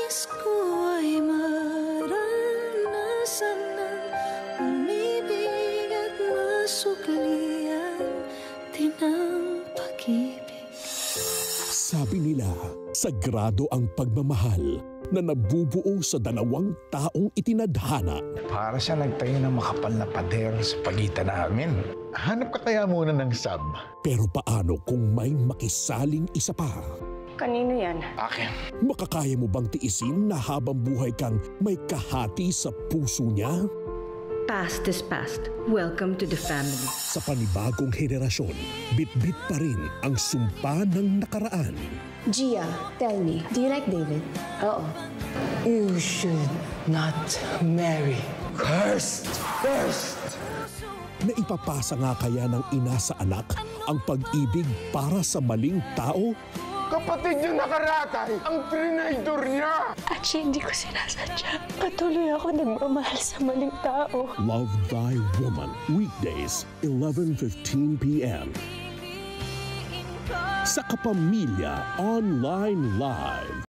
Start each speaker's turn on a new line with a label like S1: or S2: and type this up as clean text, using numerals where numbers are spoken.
S1: nais ko ay maranasan ng umibig at masuklian din ang pag-ibig.
S2: Sabi nila, sagrado ang pagmamahal na nabubuo sa dalawang taong itinadhana.
S3: Para siya nagtayo ng makapal na pader sa pagitan namin. Hanap ka kaya muna ng sub?
S2: Pero paano kung may makisaling isa pa?
S4: Kanino yan?
S3: Akin.
S2: Makakaya mo bang tiisin na habang buhay kang may kahati sa puso niya?
S5: Past is past. Welcome to the family.
S2: Sa panibagong henerasyon, bit-bit pa rin ang sumpa ng nakaraan.
S6: Gia, tell me, do you like David? Oo.
S7: You should not marry. Cursed! Cursed!
S2: Naipapasa nga kaya ng ina sa anak ang pag-ibig para sa maling tao?
S3: Kapatid niya nakaratay! Ang trinaydor niya!
S4: Actually, hindi ko sinasadya. Patuloy ako nagmamahal sa maling tao.
S2: Love Thy Woman. Weekdays, 11:15 p.m. Sa Kapamilya Online Live.